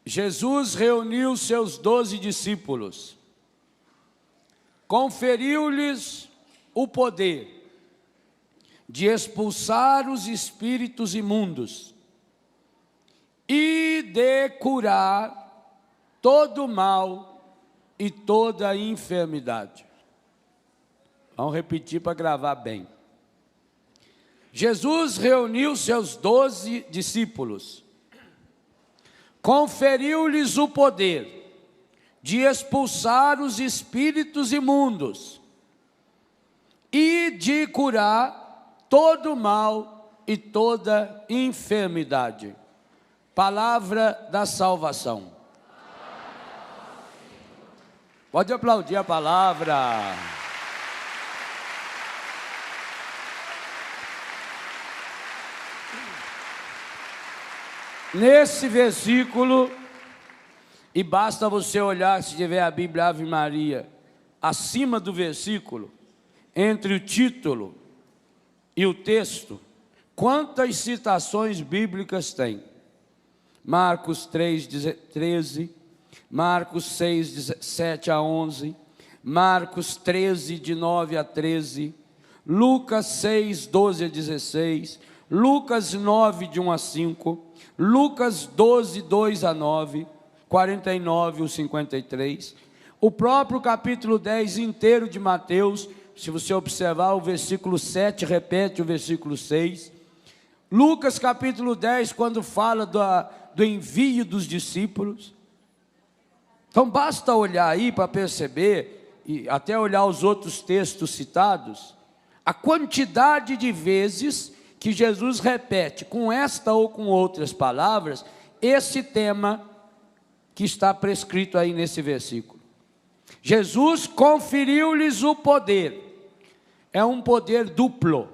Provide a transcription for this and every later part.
Jesus reuniu seus 12 discípulos, conferiu-lhes o poder de expulsar os espíritos imundos e de curar todo mal e toda enfermidade. Vamos repetir para gravar bem. Jesus reuniu seus 12 discípulos, conferiu-lhes o poder de expulsar os espíritos imundos e de curar todo mal e toda enfermidade. Palavra da salvação. Pode aplaudir a palavra. Nesse versículo, e basta você olhar, se tiver a Bíblia Ave Maria, acima do versículo, entre o título e o texto, quantas citações bíblicas tem? Marcos 3:13, Marcos 6:7-11, Marcos 13:9-13, Lucas 6:12-16, Lucas 9:1-5, Lucas 12:2-9, 49-53, o próprio capítulo 10 inteiro de Mateus, se você observar o versículo 7, repete o versículo 6, Lucas capítulo 10, quando fala do envio dos discípulos. Então basta olhar aí para perceber, e até olhar os outros textos citados, a quantidade de vezes que Jesus repete, com esta ou com outras palavras, esse tema que está prescrito aí nesse versículo. Jesus conferiu-lhes o poder, é um poder duplo,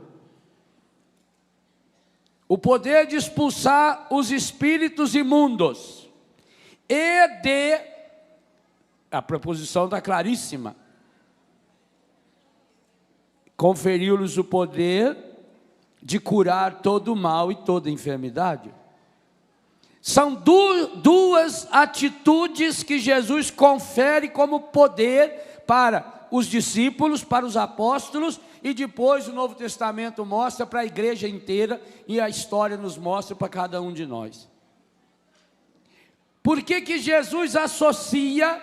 o poder de expulsar os espíritos imundos, e de, a preposição está claríssima, conferiu-lhes o poder de curar todo o mal e toda enfermidade. São duas atitudes que Jesus confere como poder para os discípulos, para os apóstolos, e depois o Novo Testamento mostra para a igreja inteira, e a história nos mostra para cada um de nós. Por que Jesus associa,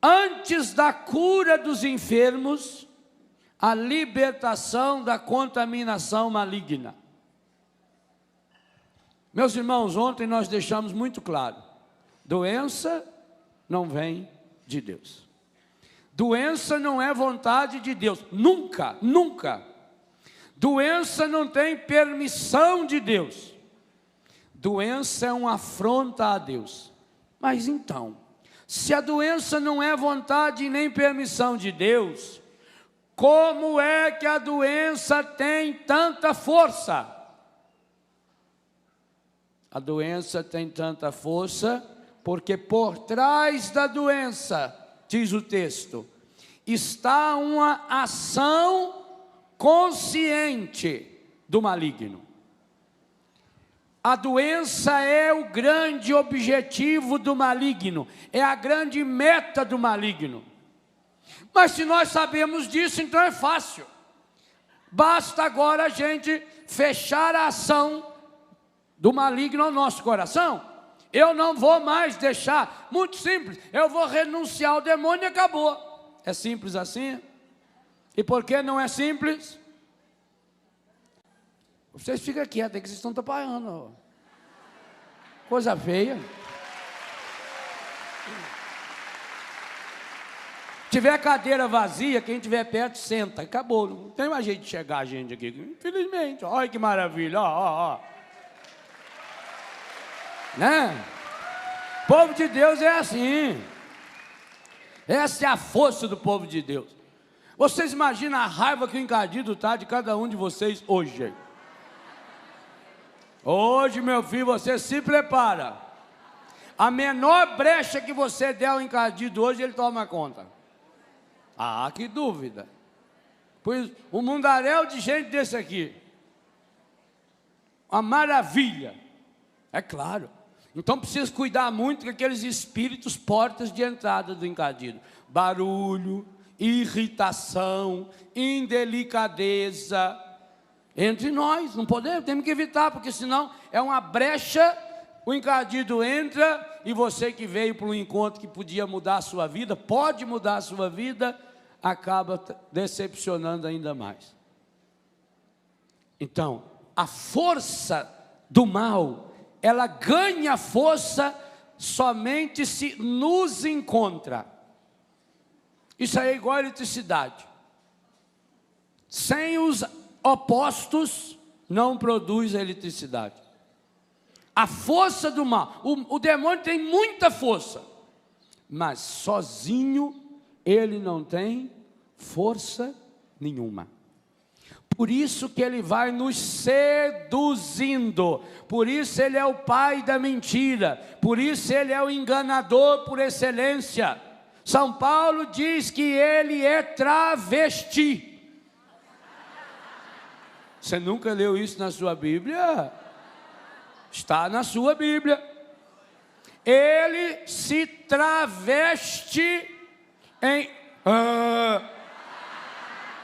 antes da cura dos enfermos, a libertação da contaminação maligna? Meus irmãos, ontem nós deixamos muito claro, doença não vem de Deus. Doença não é vontade de Deus, nunca, nunca. Doença não tem permissão de Deus. Doença é uma afronta a Deus. Mas então, se a doença não é vontade nem permissão de Deus, como é que a doença tem tanta força? A doença tem tanta força porque por trás da doença, diz o texto, está uma ação consciente do maligno. A doença é o grande objetivo do maligno, é a grande meta do maligno. Mas se nós sabemos disso, então é fácil. Basta agora a gente fechar a ação do maligno ao nosso coração. Eu não vou mais deixar, muito simples, eu vou renunciar ao demônio e acabou. É simples assim? E por que não é simples? Vocês ficam quietos, é que vocês estão atrapalhando. Coisa feia. Tiver cadeira vazia, quem estiver perto, senta. Acabou. Não tem mais jeito de chegar a gente aqui. Infelizmente. Olha que maravilha. Ó. Né? O povo de Deus é assim. Essa é a força do povo de Deus. Vocês imaginam a raiva que o encardido está de cada um de vocês hoje. Hoje, meu filho, você se prepara. A menor brecha que você der ao encardido hoje, ele toma conta. Ah, que dúvida. Pois um mundaréu de gente desse aqui. Uma maravilha. É claro. Então precisa cuidar muito com aqueles espíritos, portas de entrada do encardido. Barulho, irritação, indelicadeza. Entre nós, não podemos, temos que evitar, porque senão é uma brecha, o encardido entra e você que veio para um encontro que podia mudar a sua vida, pode mudar a sua vida, acaba decepcionando ainda mais. Então, a força do mal, ela ganha força somente se nos encontra. Isso aí é igual a eletricidade. Sem os opostos, não produz eletricidade. A força do mal, o demônio tem muita força, mas sozinho ele não tem força nenhuma. Por isso que ele vai nos seduzindo, por isso ele é o pai da mentira, por isso ele é o enganador por excelência. São Paulo diz que ele é travesti. Você nunca leu isso na sua Bíblia? Está na sua Bíblia. Ele se traveste em...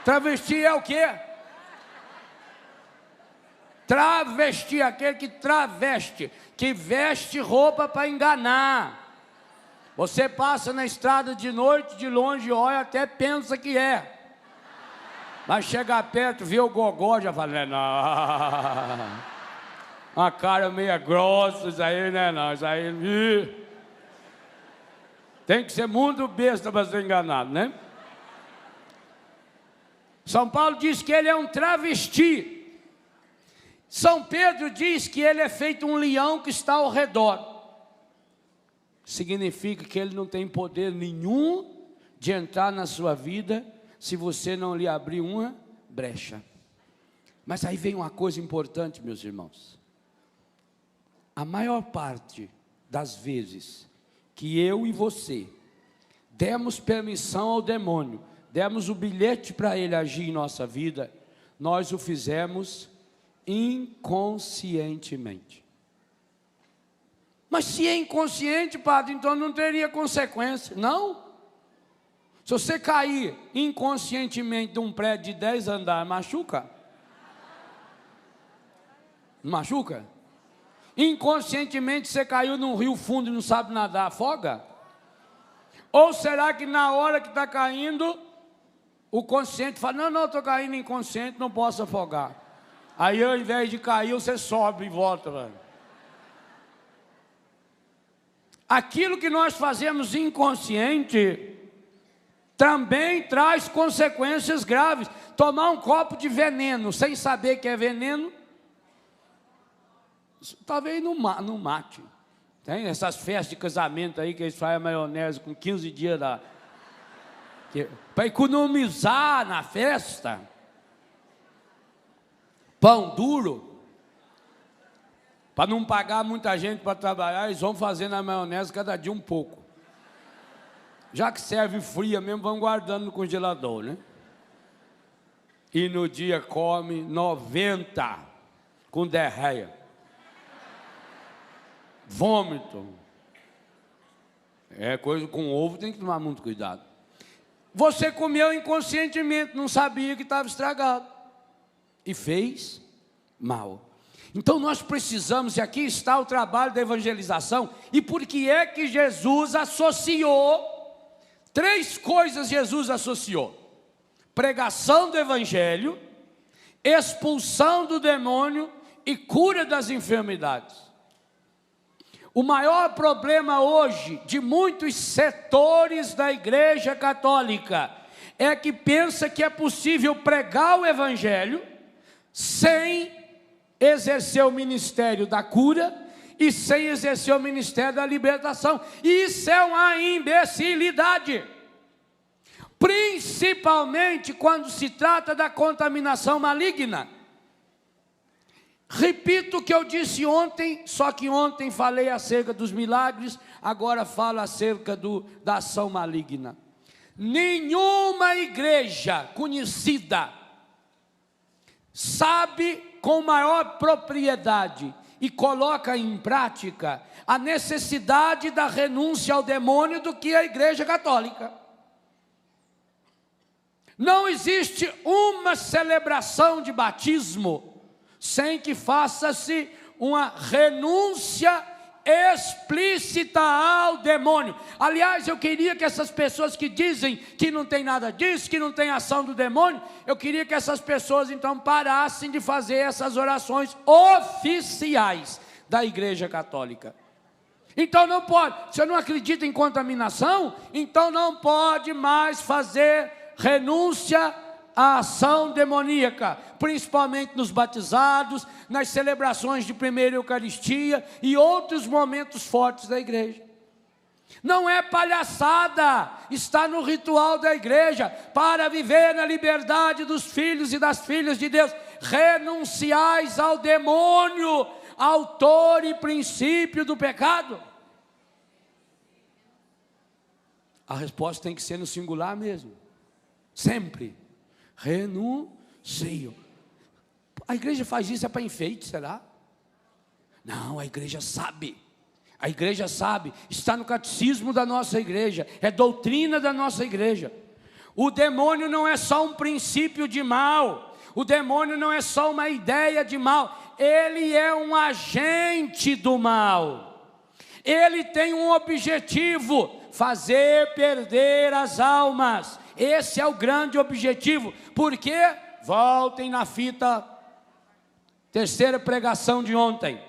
travesti é o quê? Travesti, aquele que traveste, que veste roupa para enganar. Você passa na estrada de noite, de longe, olha, até pensa que é. Mas chega perto, vê o gogó, já fala, não. Uma cara meia grossa, isso aí, né, não, isso aí... Tem que ser muito besta para ser enganado, né? São Paulo diz que ele é um travesti. São Pedro diz que ele é feito um leão que está ao redor. Significa que ele não tem poder nenhum de entrar na sua vida se você não lhe abrir uma brecha. Mas aí vem uma coisa importante, meus irmãos. A maior parte das vezes que eu e você demos permissão ao demônio, demos o bilhete para ele agir em nossa vida, nós o fizemos inconscientemente. Mas se é inconsciente, padre, então não teria consequência. Não. Se você cair inconscientemente de um prédio de 10 andares, machuca? Não machuca? Inconscientemente você caiu num rio fundo e não sabe nadar, afoga? Ou será que na hora que está caindo, o consciente fala, não, estou caindo inconsciente, não posso afogar. Aí ao invés de cair, você sobe e volta, velho. Aquilo que nós fazemos inconsciente também traz consequências graves. Tomar um copo de veneno sem saber que é veneno, talvez não mate. Tem essas festas de casamento aí que eles fazem a maionese com 15 dias para economizar na festa. Pão duro. Para não pagar muita gente para trabalhar, eles vão fazendo a maionese cada dia um pouco. Já que serve fria mesmo, vão guardando no congelador, né? E no dia come 90 com diarreia. Vômito. É coisa com ovo, tem que tomar muito cuidado. Você comeu inconscientemente, não sabia que estava estragado. E fez mal. Então nós precisamos, e aqui está o trabalho da evangelização, e por que é que Jesus associou, 3 coisas Jesus associou: pregação do evangelho, expulsão do demônio e cura das enfermidades. O maior problema hoje de muitos setores da Igreja Católica é que pensa que é possível pregar o evangelho sem exercer o ministério da cura e sem exercer o ministério da libertação. Isso é uma imbecilidade, principalmente quando se trata da contaminação maligna. Repito o que eu disse ontem, só que ontem falei acerca dos milagres, agora falo acerca da ação maligna. Nenhuma igreja conhecida sabe com maior propriedade e coloca em prática a necessidade da renúncia ao demônio do que a Igreja Católica. Não existe uma celebração de batismo sem que faça-se uma renúncia explícita ao demônio. Aliás, eu queria que essas pessoas que dizem que não tem nada disso, que não tem ação do demônio, eu queria que essas pessoas então parassem de fazer essas orações oficiais da Igreja Católica. Então não pode, se eu não acredito em contaminação, então não pode mais fazer renúncia à ação demoníaca, principalmente nos batizados, nas celebrações de primeira Eucaristia e outros momentos fortes da igreja. Não é palhaçada, está no ritual da igreja, para viver na liberdade dos filhos e das filhas de Deus. Renunciais ao demônio, autor e princípio do pecado. A resposta tem que ser no singular mesmo, sempre. Renuncio. A igreja faz isso, é para enfeite, será? Não, a igreja sabe. A igreja sabe, está no catecismo da nossa igreja, é doutrina da nossa igreja. O demônio não é só um princípio de mal, o demônio não é só uma ideia de mal, ele é um agente do mal. Ele tem um objetivo: fazer perder as almas. Esse é o grande objetivo. Porque, voltem na fita, terceira pregação de ontem.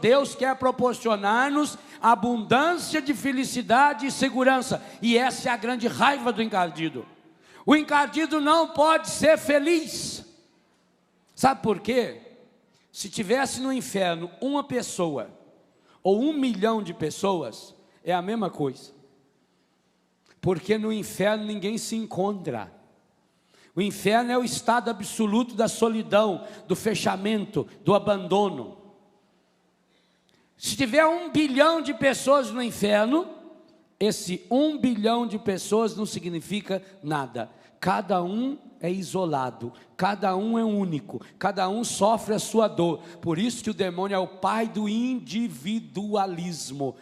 Deus quer proporcionar-nos abundância de felicidade e segurança. E essa é a grande raiva do encardido. O encardido não pode ser feliz. Sabe por quê? Se tivesse no inferno uma pessoa, ou 1 milhão de pessoas, é a mesma coisa. Porque no inferno ninguém se encontra. O inferno é o estado absoluto da solidão, do fechamento, do abandono. Se tiver 1 bilhão de pessoas no inferno, esse 1 bilhão de pessoas não significa nada. Cada um é isolado, cada um é único, cada um sofre a sua dor. Por isso que o demônio é o pai do individualismo.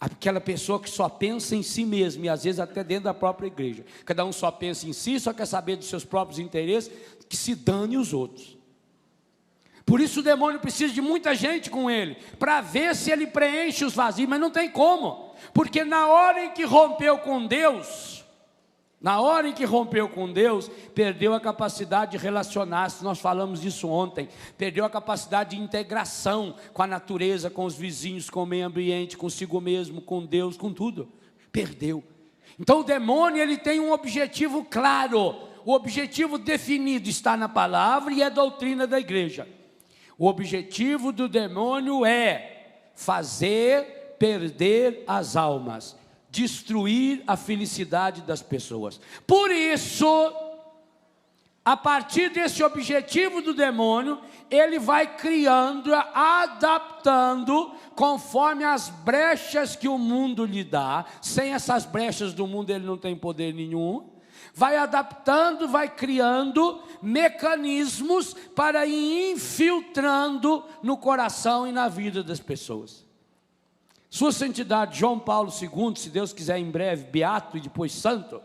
Aquela pessoa que só pensa em si mesmo, e às vezes até dentro da própria igreja. Cada um só pensa em si, só quer saber dos seus próprios interesses, que se dane os outros. Por isso o demônio precisa de muita gente com ele, para ver se ele preenche os vazios, mas não tem como. Porque na hora em que rompeu com Deus, perdeu a capacidade de relacionar-se. Nós falamos disso ontem. Perdeu a capacidade de integração com a natureza, com os vizinhos, com o meio ambiente, consigo mesmo, com Deus, com tudo. Perdeu. Então o demônio, ele tem um objetivo claro. O objetivo definido está na palavra e é doutrina da igreja. O objetivo do demônio é fazer perder as almas, destruir a felicidade das pessoas. Por isso, a partir desse objetivo do demônio, ele vai criando, adaptando, conforme as brechas que o mundo lhe dá. Sem essas brechas do mundo ele não tem poder nenhum. Vai adaptando, vai criando mecanismos para ir infiltrando no coração e na vida das pessoas. Sua Santidade João Paulo II, se Deus quiser em breve, beato e depois santo,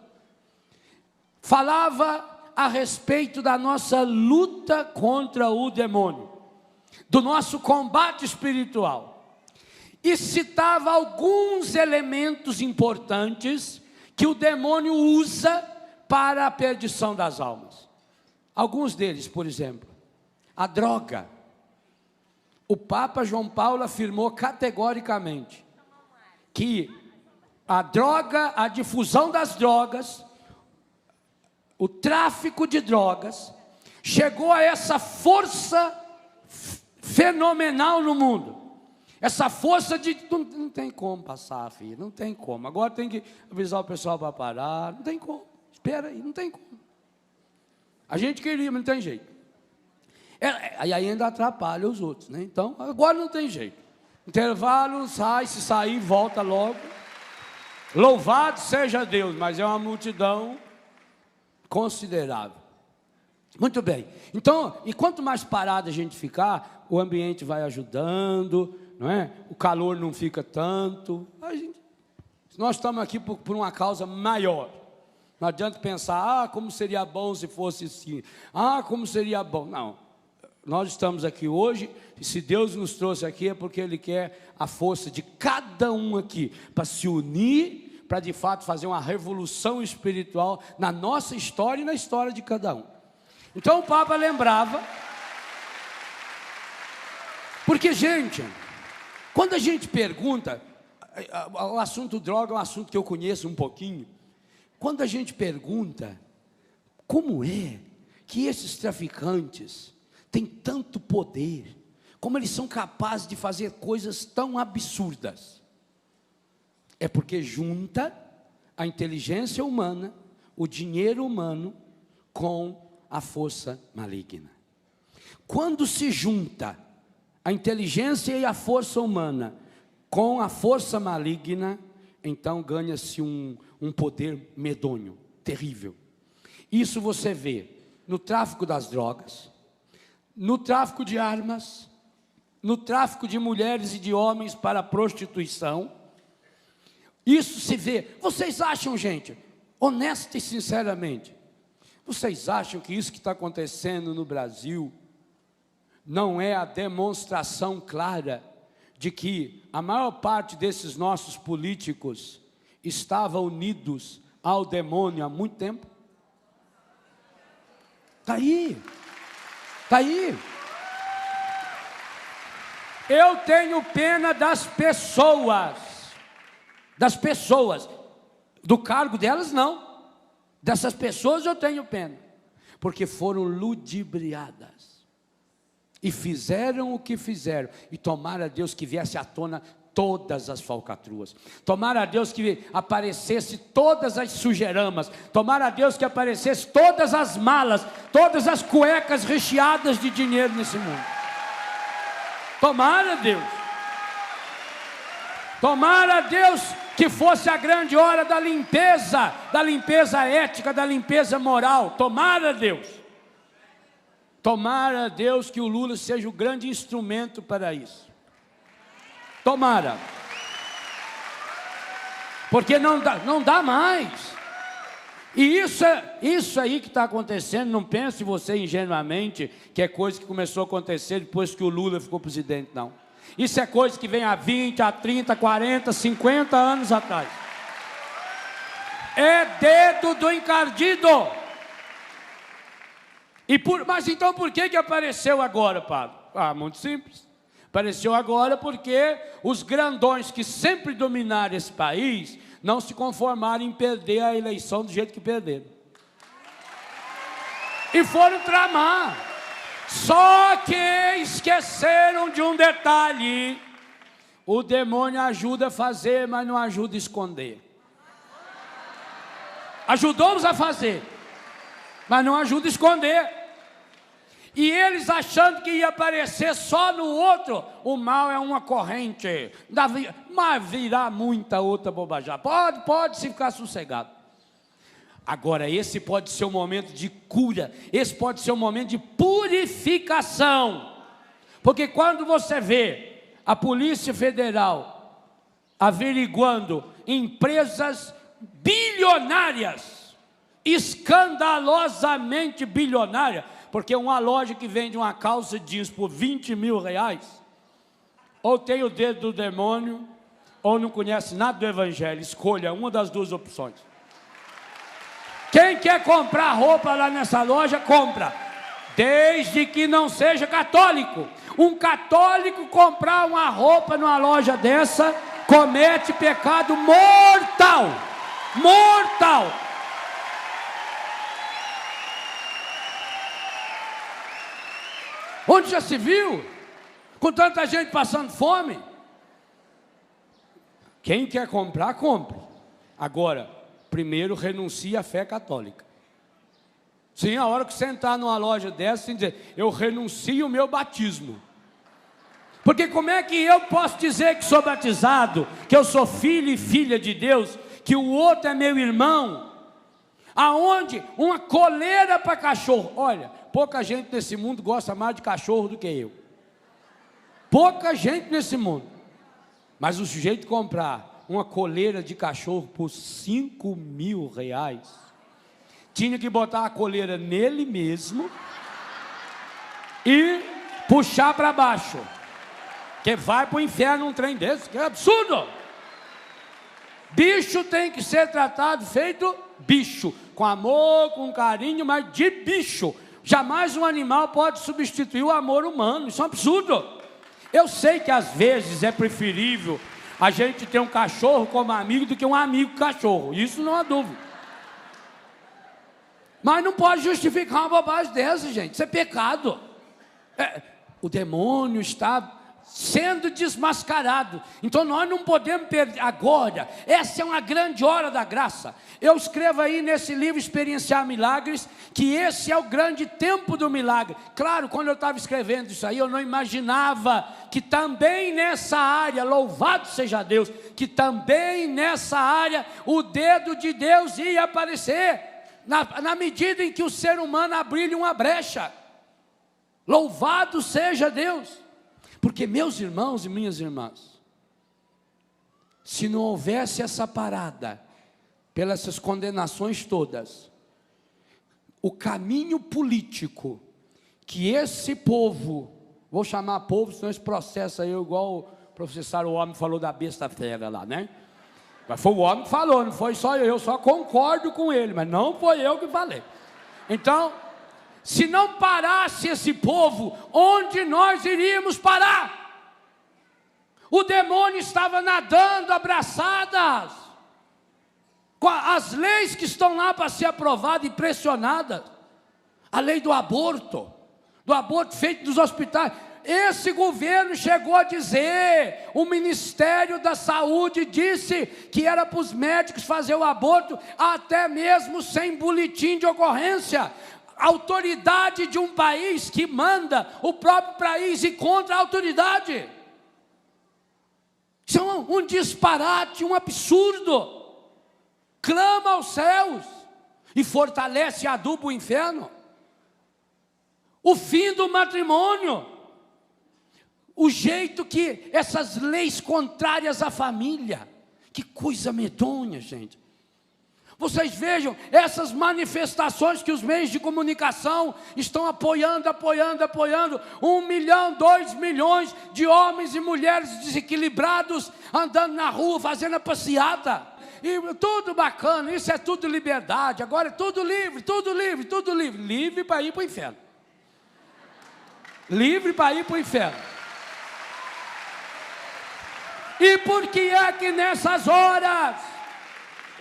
falava a respeito da nossa luta contra o demônio, do nosso combate espiritual, e citava alguns elementos importantes que o demônio usa para a perdição das almas. Alguns deles, por exemplo, a droga. O Papa João Paulo afirmou categoricamente que a droga, a difusão das drogas, o tráfico de drogas, chegou a essa força fenomenal no mundo. Essa força de não tem como passar, filho, não tem como. Agora tem que avisar o pessoal para parar, não tem como. Espera aí, não tem como. A gente queria, mas não tem jeito. Aí ainda atrapalha os outros, né? Então, agora não tem jeito. Intervalo, sai, se sair, volta logo. Louvado seja Deus, mas é uma multidão considerável. Muito bem. Então, e quanto mais parado a gente ficar, o ambiente vai ajudando, não é? O calor não fica tanto. Nós estamos aqui por uma causa maior. Não adianta pensar, como seria bom se fosse assim. Como seria bom. Não. Nós estamos aqui hoje, e se Deus nos trouxe aqui é porque Ele quer a força de cada um aqui, para se unir, para de fato fazer uma revolução espiritual na nossa história e na história de cada um. Então o Papa lembrava, porque gente, quando a gente pergunta, o assunto droga é um assunto que eu conheço um pouquinho, quando a gente pergunta, como é que esses traficantes têm tanto poder, como eles são capazes de fazer coisas tão absurdas, é porque junta a inteligência humana, o dinheiro humano, com a força maligna. Quando se junta a inteligência e a força humana com a força maligna, então ganha-se um poder medonho, terrível. Isso você vê no tráfico das drogas, no tráfico de armas, no tráfico de mulheres e de homens para a prostituição. Isso se vê. Vocês acham, gente, honesta e sinceramente, vocês acham que isso que está acontecendo no Brasil não é a demonstração clara de que a maior parte desses nossos políticos estavam unidos ao demônio há muito tempo? Está aí, está aí. Eu tenho pena das pessoas, do cargo delas não, dessas pessoas eu tenho pena, porque foram ludibriadas, e fizeram o que fizeram, e tomara a Deus que viesse à tona todas as falcatruas, tomara a Deus que aparecesse todas as sujeiramas, tomara a Deus que aparecesse todas as malas, todas as cuecas recheadas de dinheiro nesse mundo, tomara a Deus que fosse a grande hora da limpeza ética, da limpeza moral, tomara a Deus que o Lula seja o grande instrumento para isso, tomara, porque não dá mais, e isso aí que está acontecendo, não pense você ingenuamente que é coisa que começou a acontecer depois que o Lula ficou presidente, não. Isso é coisa que vem há 20, há 30, 40, 50 anos atrás. É dedo do encardido. Mas então por que apareceu agora, padre? Muito simples. Apareceu agora porque os grandões que sempre dominaram esse país não se conformaram em perder a eleição do jeito que perderam. E foram tramar. Só que esqueceram de um detalhe: o demônio ajuda a fazer, mas não ajuda a esconder. Ajudou-nos a fazer, mas não ajuda a esconder. E eles achando que ia aparecer só no outro, o mal é uma corrente, mas virá muita outra bobagem. Pode se ficar sossegado. Agora, esse pode ser um momento de cura, esse pode ser um momento de purificação, porque quando você vê a Polícia Federal averiguando empresas bilionárias, escandalosamente bilionárias, porque uma loja que vende uma calça jeans por 20 mil reais, ou tem o dedo do demônio, ou não conhece nada do Evangelho. Escolha uma das duas opções. Quem quer comprar roupa lá nessa loja, compra, desde que não seja católico. Um católico comprar uma roupa numa loja dessa, comete pecado mortal. Mortal. Onde já se viu? Com tanta gente passando fome. Quem quer comprar, compre. Agora, primeiro renuncie à fé católica. Sim, a hora que você entrar numa loja dessa, você tem que dizer: eu renuncio o meu batismo. Porque como é que eu posso dizer que sou batizado, que eu sou filho e filha de Deus, que o outro é meu irmão, aonde uma coleira para cachorro. Olha, pouca gente nesse mundo gosta mais de cachorro do que eu. Pouca gente nesse mundo. Mas o sujeito comprar uma coleira de cachorro por R$ 5.000, tinha que botar a coleira nele mesmo e puxar para baixo, que vai para o inferno um trem desse, que é absurdo. Bicho tem que ser tratado feito bicho, com amor, com carinho, mas de bicho. Jamais um animal pode substituir o amor humano, isso é um absurdo. Eu sei que às vezes é preferível a gente ter um cachorro como amigo do que um amigo cachorro, isso não há dúvida. Mas não pode justificar uma bobagem dessa, gente, isso é pecado. O demônio está sendo desmascarado, então nós não podemos perder agora. Essa é uma grande hora da graça. Eu escrevo aí nesse livro Experienciar Milagres, que esse é o grande tempo do milagre. Claro, quando eu estava escrevendo isso aí, eu não imaginava que também nessa área, louvado seja Deus, que também nessa área o dedo de Deus ia aparecer, na medida em que o ser humano abrir uma brecha. Louvado seja Deus. Porque, meus irmãos e minhas irmãs, se não houvesse essa parada, pelas essas condenações todas, o caminho político que esse povo, vou chamar povo, senão esse processo aí, igual o professor o homem falou da besta fera lá, né? Mas foi o homem que falou, não foi só eu só concordo com ele, mas não foi eu que falei. Então, se não parasse esse povo, onde nós iríamos parar? O demônio estava nadando abraçadas com as leis que estão lá para ser aprovadas e pressionadas. A lei do aborto feito nos hospitais. Esse governo chegou a dizer, o Ministério da Saúde disse que era para os médicos fazer o aborto até mesmo sem boletim de ocorrência. Autoridade de um país que manda o próprio país e contra a autoridade. Isso é um disparate, um absurdo. Clama aos céus e fortalece e aduba o inferno. O fim do matrimônio, o jeito que essas leis contrárias à família, que coisa medonha, gente. Vocês vejam essas manifestações que os meios de comunicação estão apoiando. 1 milhão, 2 milhões de homens e mulheres desequilibrados andando na rua, fazendo a passeata. E tudo bacana, isso é tudo liberdade. Agora é tudo livre. Livre para ir para o inferno. Livre para ir para o inferno. E por que é que nessas horas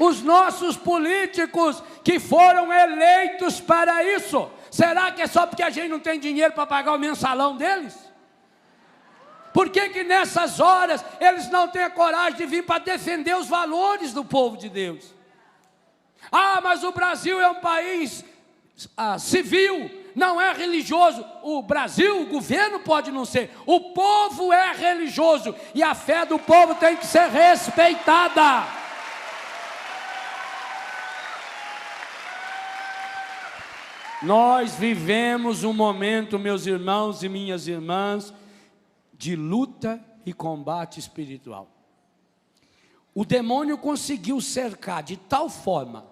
os nossos políticos que foram eleitos para isso, será que é só porque a gente não tem dinheiro para pagar o mensalão deles? Por que que nessas horas eles não têm a coragem de vir para defender os valores do povo de Deus? Ah, mas o Brasil é um país civil, não é religioso. O Brasil, o governo pode não ser, o povo é religioso e a fé do povo tem que ser respeitada. Nós vivemos um momento, meus irmãos e minhas irmãs, de luta e combate espiritual. O demônio conseguiu cercar de tal forma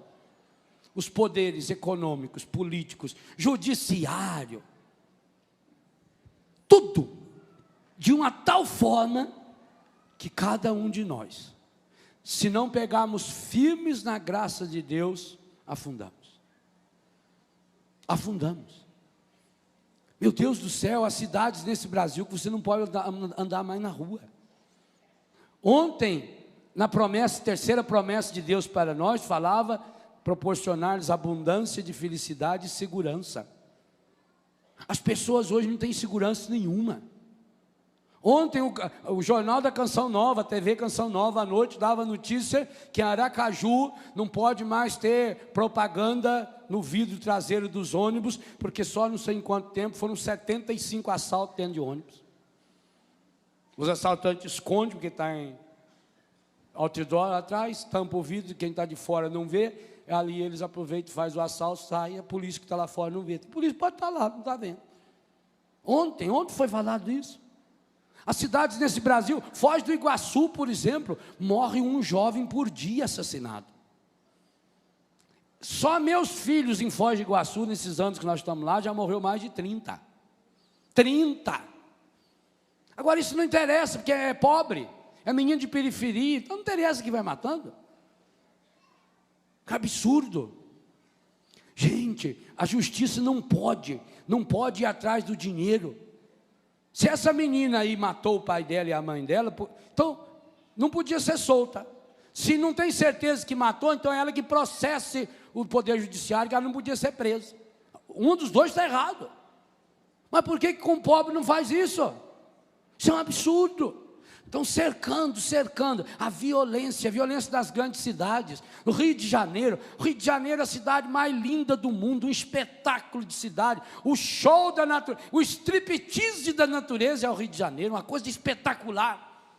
os poderes econômicos, políticos, judiciário, tudo, de uma tal forma que cada um de nós, se não pegarmos firmes na graça de Deus, afundamos. Meu Deus do céu, há cidades nesse Brasil que você não pode andar mais na rua. Ontem, na terceira promessa de Deus para nós, falava proporcionar-lhes abundância de felicidade e segurança. As pessoas hoje não têm segurança nenhuma. Ontem o Jornal da Canção Nova, a TV Canção Nova, à noite, dava notícia que em Aracaju não pode mais ter propaganda no vidro traseiro dos ônibus, porque só não sei em quanto tempo foram 75 assaltos dentro de ônibus. Os assaltantes escondem, porque está em outdoor atrás, tampa o vidro, quem está de fora não vê, ali eles aproveitam, faz o assalto, sai, a polícia que está lá fora não vê. A polícia pode estar lá, não está vendo. Ontem foi falado isso. As cidades nesse Brasil, Foz do Iguaçu, por exemplo, morre um jovem por dia assassinado. Só meus filhos em Foz do Iguaçu, nesses anos que nós estamos lá, já morreu mais de 30. 30. Agora isso não interessa, porque é pobre, é menino de periferia, então não interessa que vai matando. Que absurdo. Gente, a justiça não pode ir atrás do dinheiro. Se essa menina aí matou o pai dela e a mãe dela, então não podia ser solta. Se não tem certeza que matou, então é ela que processe o Poder Judiciário, que ela não podia ser presa. Um dos dois está errado. Mas por que com o pobre não faz isso? Isso é um absurdo. Estão cercando a violência das grandes cidades. No Rio de Janeiro é a cidade mais linda do mundo, um espetáculo de cidade, o show da natureza, o striptease da natureza é o Rio de Janeiro, uma coisa espetacular.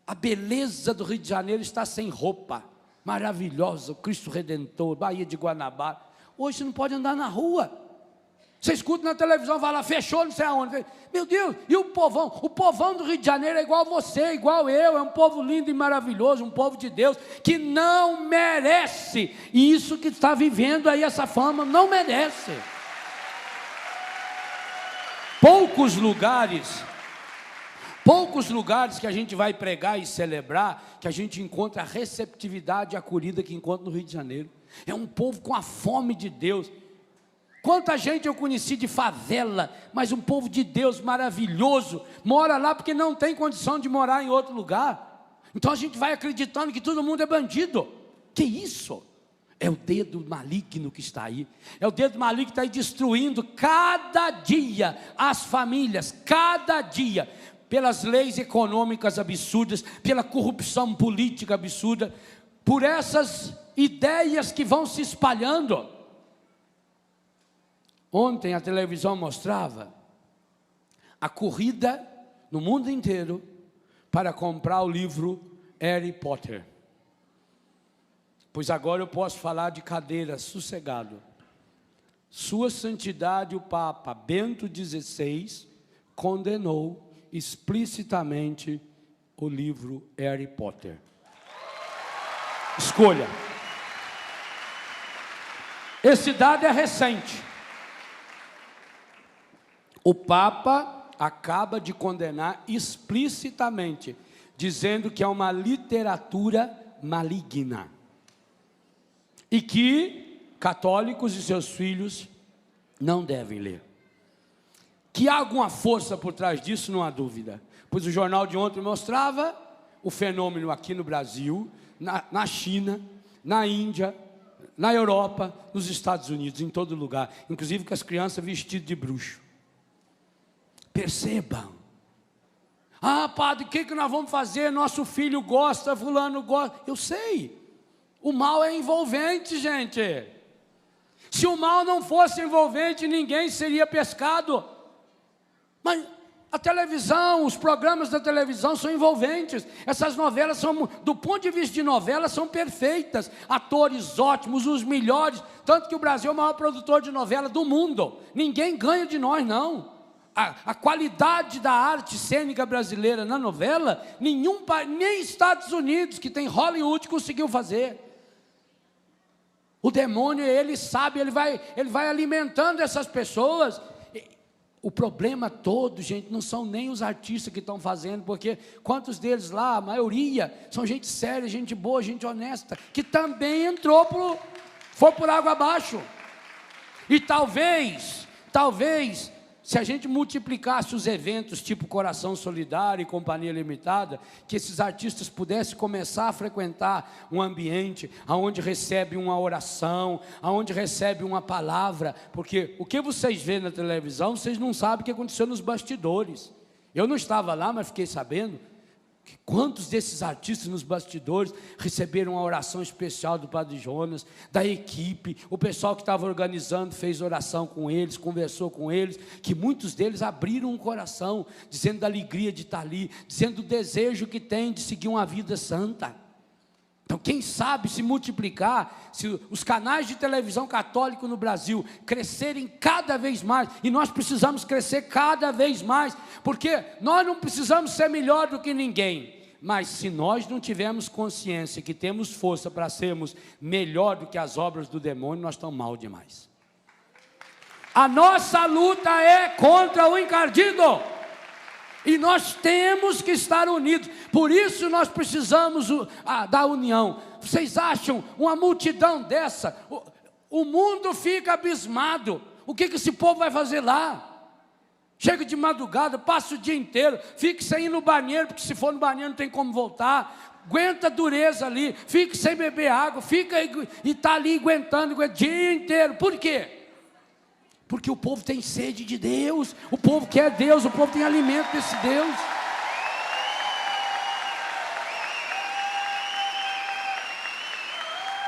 A beleza do Rio de Janeiro está sem roupa, maravilhosa, o Cristo Redentor, Baía de Guanabara. Hoje você não pode andar na rua. Você escuta na televisão, vai lá, fechou não sei aonde. Meu Deus, e o povão do Rio de Janeiro é igual a você, igual eu, é um povo lindo e maravilhoso, um povo de Deus, que não merece isso que está vivendo aí, essa fama, não merece. Poucos lugares que a gente vai pregar e celebrar, que a gente encontra a receptividade e acolhida que encontra no Rio de Janeiro. É um povo com a fome de Deus. Quanta gente eu conheci de favela, mas um povo de Deus maravilhoso, mora lá porque não tem condição de morar em outro lugar. Então a gente vai acreditando que todo mundo é bandido. Que isso? É o dedo maligno que está aí. É o dedo maligno que está aí destruindo cada dia as famílias, cada dia, pelas leis econômicas absurdas, pela corrupção política absurda, por essas ideias que vão se espalhando. Ontem a televisão mostrava a corrida no mundo inteiro para comprar o livro Harry Potter. Pois agora eu posso falar de cadeira, sossegado. Sua Santidade o Papa Bento XVI condenou explicitamente o livro Harry Potter. Escolha. Esse dado é recente. O Papa acaba de condenar explicitamente, dizendo que é uma literatura maligna e que católicos e seus filhos não devem ler. Que há alguma força por trás disso, não há dúvida, pois o jornal de ontem mostrava o fenômeno aqui no Brasil, na China, na Índia, na Europa, nos Estados Unidos, em todo lugar, inclusive com as crianças vestidas de bruxo. Percebam. Ah, padre, o que nós vamos fazer? Nosso filho gosta, fulano gosta. Eu sei. O mal é envolvente, gente. Se o mal não fosse envolvente, ninguém seria pescado. Mas a televisão, os programas da televisão são envolventes. Essas novelas são, do ponto de vista de novela, são perfeitas. Atores ótimos, os melhores. Tanto que o Brasil é o maior produtor de novela do mundo. Ninguém ganha de nós, não. A qualidade da arte cênica brasileira na novela, nem Estados Unidos, que tem Hollywood, conseguiu fazer. O demônio, ele sabe, ele vai alimentando essas pessoas. O problema todo, gente, não são nem os artistas que estão fazendo, porque quantos deles lá, a maioria, são gente séria, gente boa, gente honesta, que também foi por água abaixo. E talvez, se a gente multiplicasse os eventos tipo Coração Solidário e Companhia Limitada, que esses artistas pudessem começar a frequentar um ambiente onde recebe uma oração, onde recebe uma palavra, porque o que vocês vêem na televisão, vocês não sabem o que aconteceu nos bastidores. Eu não estava lá, mas fiquei sabendo que quantos desses artistas nos bastidores receberam uma oração especial do Padre Jonas, da equipe, o pessoal que estava organizando fez oração com eles, conversou com eles, que muitos deles abriram o coração, dizendo da alegria de estar ali, dizendo do desejo que tem de seguir uma vida santa. Então Então, quem sabe se multiplicar, se os canais de televisão católico no Brasil crescerem cada vez mais, e nós precisamos crescer cada vez mais, porque nós não precisamos ser melhor do que ninguém, mas se nós não tivermos consciência que temos força para sermos melhor do que as obras do demônio, nós estamos mal demais. A nossa luta é contra o encardido. E nós temos que estar unidos. Por isso nós precisamos da união. Vocês acham uma multidão dessa? O mundo fica abismado. O que esse povo vai fazer lá? Chega de madrugada, passa o dia inteiro, fica sem ir no banheiro, porque se for no banheiro não tem como voltar. Aguenta a dureza ali, fica sem beber água, fica e está ali aguentando o dia inteiro. Por quê? Porque o povo tem sede de Deus, o povo quer Deus, o povo tem alimento desse Deus.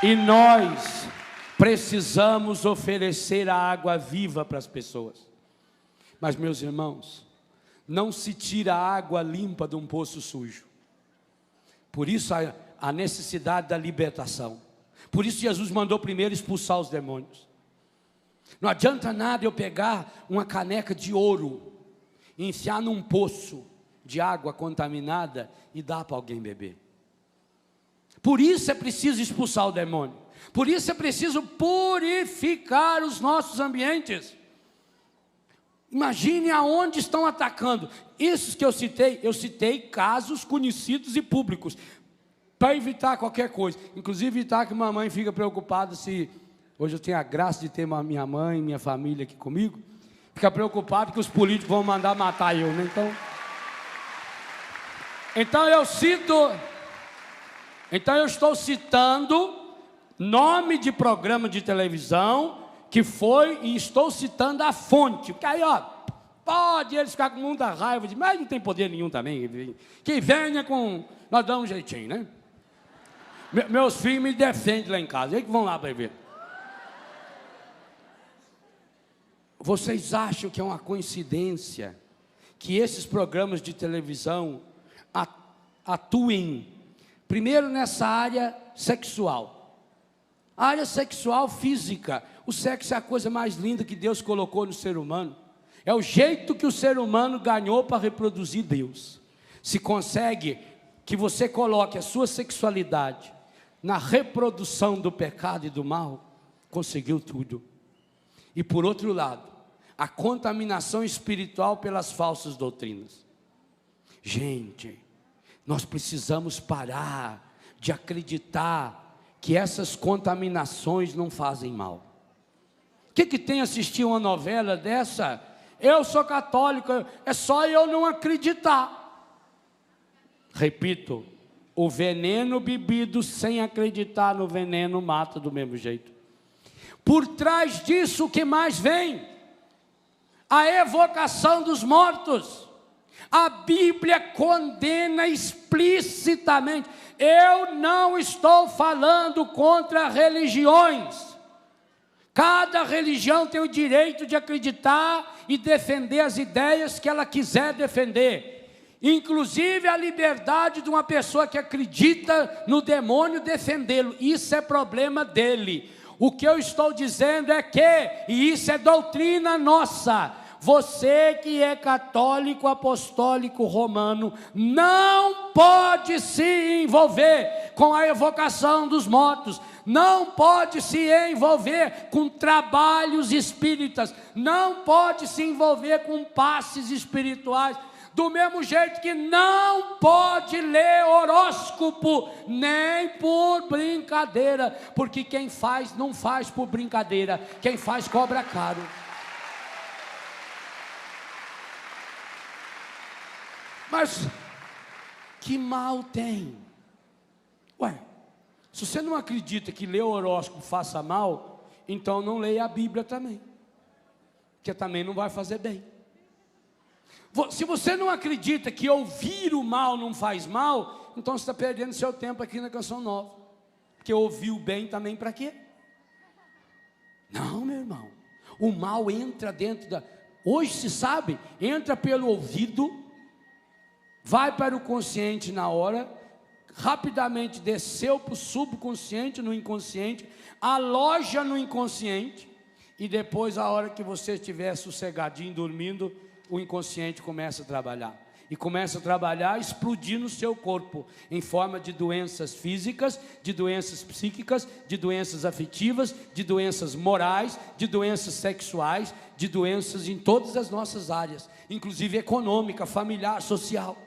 E nós precisamos oferecer a água viva para as pessoas. Mas, meus irmãos, não se tira a água limpa de um poço sujo. Por isso a necessidade da libertação. Por isso Jesus mandou primeiro expulsar os demônios. Não adianta nada eu pegar uma caneca de ouro, enfiar num poço de água contaminada e dar para alguém beber. Por isso é preciso expulsar o demônio. Por isso é preciso purificar os nossos ambientes. Imagine aonde estão atacando. Esses que eu citei casos conhecidos e públicos, para evitar qualquer coisa. Inclusive evitar que mamãe fica preocupada se... Hoje eu tenho a graça de ter minha mãe, minha família aqui comigo. Fica preocupado que os políticos vão mandar matar eu, né? Então eu estou citando nome de programa de televisão que foi, e estou citando a fonte. Porque aí, pode eles ficar com muita raiva, mas não tem poder nenhum também. Que venha com... Nós damos um jeitinho, né? Meus filhos me defendem lá em casa. Eles que vão lá para ver. Vocês acham que é uma coincidência que esses programas de televisão atuem primeiro nessa área sexual? A área sexual física. O sexo é a coisa mais linda que Deus colocou no ser humano. É o jeito que o ser humano ganhou para reproduzir Deus. Se consegue que você coloque a sua sexualidade na reprodução do pecado e do mal, conseguiu tudo. E por outro lado, a contaminação espiritual pelas falsas doutrinas. Gente, nós precisamos parar de acreditar que essas contaminações não fazem mal. O que tem assistir uma novela dessa? Eu sou católico, é só eu não acreditar. Repito, o veneno bebido sem acreditar no veneno mata do mesmo jeito. Por trás disso, o que mais vem? A evocação dos mortos. A Bíblia condena explicitamente. Eu não estou falando contra religiões. Cada religião tem o direito de acreditar e defender as ideias que ela quiser defender. Inclusive a liberdade de uma pessoa que acredita no demônio defendê-lo. Isso é problema dele. O que eu estou dizendo é que, e isso é doutrina nossa, você que é católico, apostólico, romano, não pode se envolver com a evocação dos mortos, não pode se envolver com trabalhos espíritas, não pode se envolver com passes espirituais, do mesmo jeito que não pode ler horóscopo, nem por brincadeira, porque quem faz, não faz por brincadeira, quem faz cobra caro. Mas que mal tem? Ué, se você não acredita que ler o horóscopo faça mal, então não leia a Bíblia também, que também não vai fazer bem. Se você não acredita que ouvir o mal não faz mal, então você está perdendo seu tempo aqui na Canção Nova. Porque ouvir o bem também para quê? Não, meu irmão. O mal entra dentro da... Hoje se sabe, entra pelo ouvido, vai para o consciente na hora, rapidamente desceu para o subconsciente, no inconsciente, aloja no inconsciente, e depois, a hora que você estiver sossegadinho, dormindo, o inconsciente começa a trabalhar. E começa a trabalhar, explodir no seu corpo, em forma de doenças físicas, de doenças psíquicas, de doenças afetivas, de doenças morais, de doenças sexuais, de doenças em todas as nossas áreas, inclusive econômica, familiar, social.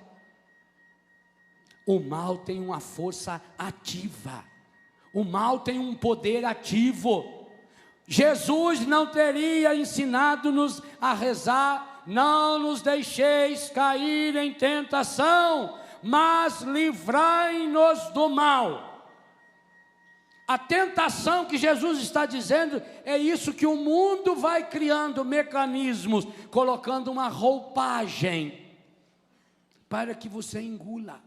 O mal tem uma força ativa, o mal tem um poder ativo. Jesus não teria ensinado-nos a rezar: não nos deixeis cair em tentação, mas livrai-nos do mal. A tentação que Jesus está dizendo é isso, que o mundo vai criando mecanismos, colocando uma roupagem para que você engula.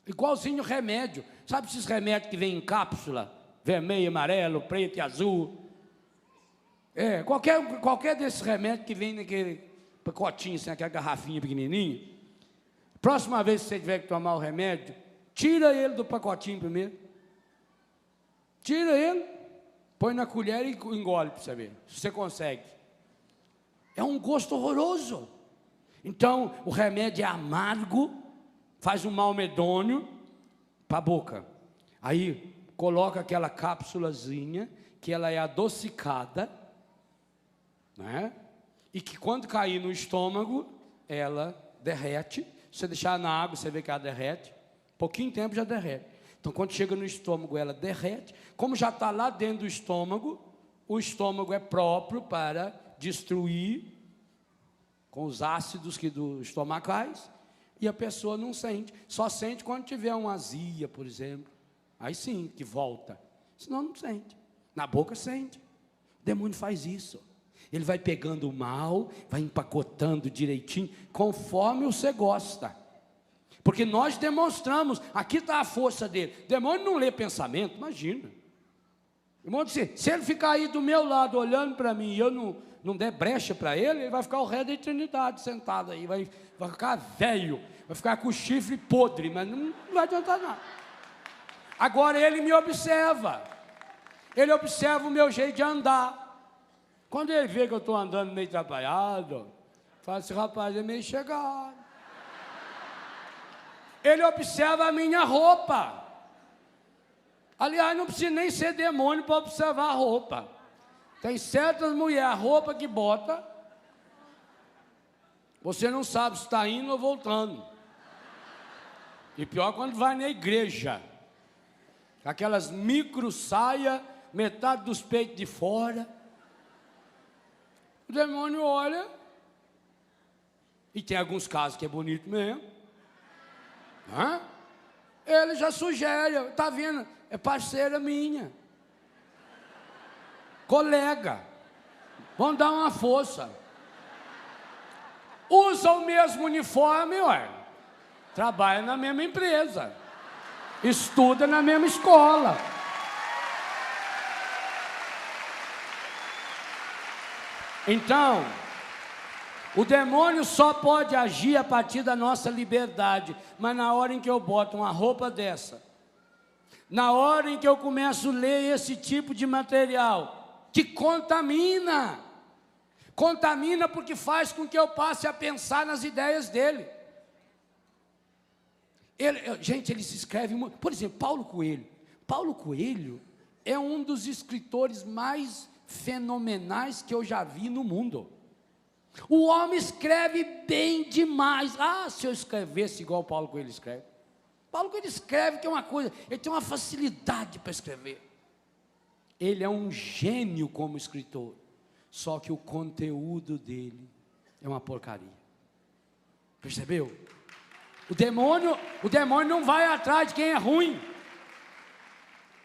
Igualzinho remédio. Sabe esses remédios que vêm em cápsula? Vermelho, amarelo, preto e azul. Qualquer desses remédios que vem naquele pacotinho, assim, aquela garrafinha pequenininha. Próxima vez que você tiver que tomar o remédio, tira ele do pacotinho primeiro. Tira ele, põe na colher e engole para você ver, se você consegue. É um gosto horroroso. Então, o remédio é amargo, faz um mal medonho para a boca. Aí, coloca aquela cápsulazinha, que ela é adocicada, né? E que quando cair no estômago, ela derrete. Se você deixar na água, você vê que ela derrete. Pouquinho tempo já derrete. Então, quando chega no estômago, ela derrete. Como já está lá dentro do estômago, o estômago é próprio para destruir com os ácidos estomacais, e a pessoa não sente. Só sente quando tiver uma azia, por exemplo. Aí sim, que volta. Senão não sente. Na boca sente. O demônio faz isso. Ele vai pegando o mal, vai empacotando direitinho, conforme você gosta. Porque nós demonstramos, aqui está a força dele. O demônio não lê pensamento, imagina. O demônio, se ele ficar aí do meu lado, olhando para mim, e eu não der brecha para ele, ele vai ficar o resto da eternidade sentado aí, vai ficar velho, vai ficar com o chifre podre, mas não vai adiantar nada. Agora ele me observa. Ele observa o meu jeito de andar. Quando ele vê que eu estou andando meio atrapalhado, fala assim: rapaz, é meio chegado. Ele observa a minha roupa. Aliás, não precisa nem ser demônio para observar a roupa. Tem certas mulheres, a roupa que bota, você não sabe se está indo ou voltando. E pior quando vai na igreja. Aquelas micro saias, metade dos peitos de fora. O demônio olha, e tem alguns casos que é bonito mesmo. Ele já sugere: está vendo, é parceira minha, colega, vamos dar uma força. Usa o mesmo uniforme, trabalha na mesma empresa, estuda na mesma escola. Então, o demônio só pode agir a partir da nossa liberdade. Mas na hora em que eu boto uma roupa dessa, na hora em que eu começo a ler esse tipo de material, que contamina porque faz com que eu passe a pensar nas ideias dele. Ele se escreve muito. Por exemplo, Paulo Coelho. Paulo Coelho é um dos escritores mais fenomenais que eu já vi no mundo. O homem escreve bem demais. Se eu escrevesse igual o Paulo Coelho escreve. Paulo Coelho escreve que é uma coisa, ele tem uma facilidade para escrever. Ele é um gênio como escritor, só que o conteúdo dele é uma porcaria. Percebeu? O demônio não vai atrás de quem é ruim.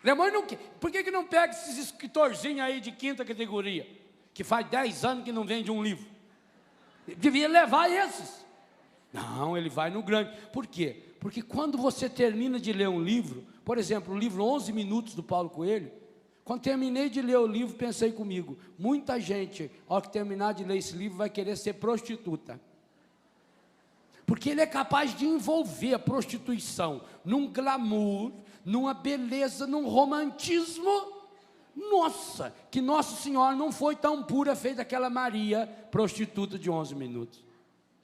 O demônio não quer. Por que não pega esses escritorzinhos aí de quinta categoria, que faz 10 anos que não vende um livro? Devia levar esses. Não, ele vai no grande. Por quê? Porque quando você termina de ler um livro, por exemplo, o livro 11 Minutos do Paulo Coelho, quando terminei de ler o livro, pensei comigo: muita gente, ao que terminar de ler esse livro, vai querer ser prostituta. Porque ele é capaz de envolver a prostituição num glamour, numa beleza, num romantismo. Nossa, que Nossa Senhora não foi tão pura, fez aquela Maria prostituta de 11 minutos.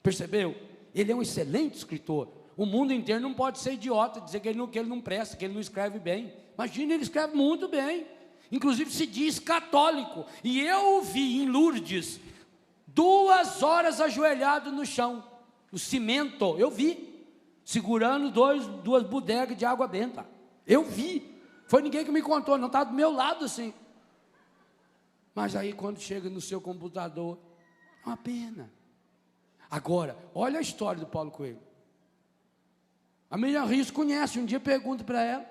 Percebeu? Ele é um excelente escritor. O mundo inteiro não pode ser idiota, dizer que ele não presta, que ele não escreve bem. Imagina, ele escreve muito bem. Inclusive se diz católico. E eu o vi em Lourdes, 2 horas ajoelhado no chão, no cimento, eu vi, segurando 2 bodegas de água benta. Eu vi. Foi ninguém que me contou, não, estava do meu lado assim. Mas aí quando chega no seu computador, é uma pena. Agora, olha a história do Paulo Coelho. A Miriam Ries conhece, um dia pergunta para ela.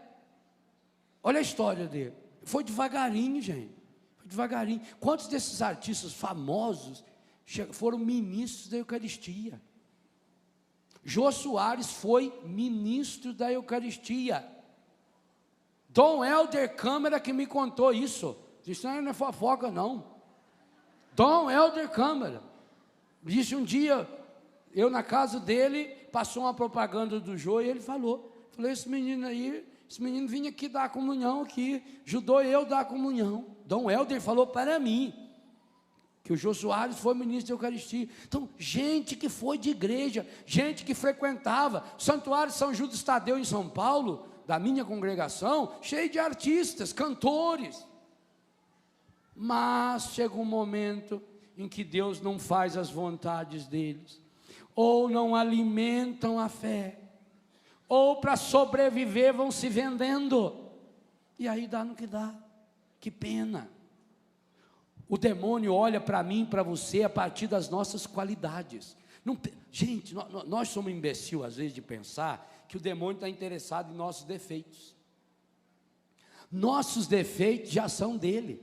Olha a história dele. Foi devagarinho, gente. Foi devagarinho. Quantos desses artistas famosos foram ministros da Eucaristia? Jô Soares foi ministro da Eucaristia. Dom Helder Câmara que me contou isso. Isso não é fofoca, não. Dom Helder Câmara disse um dia, eu na casa dele, passou uma propaganda do Jô e ele falou, esse menino aí, esse menino vinha aqui dar a comunhão aqui, ajudou eu a dar a comunhão. Dom Helder falou para mim que o Jô Soares foi ministro da Eucaristia. Então, gente que foi de igreja, gente que frequentava o Santuário São Judas Tadeu em São Paulo, da minha congregação, cheio de artistas, cantores. Mas chega um momento em que Deus não faz as vontades deles, ou não alimentam a fé, ou para sobreviver vão se vendendo, e aí dá no que dá. Que pena. O demônio olha para mim, para você, a partir das nossas qualidades. Não, gente, nós somos imbecil às vezes de pensar que o demônio está interessado em nossos defeitos. Nossos defeitos já são dele.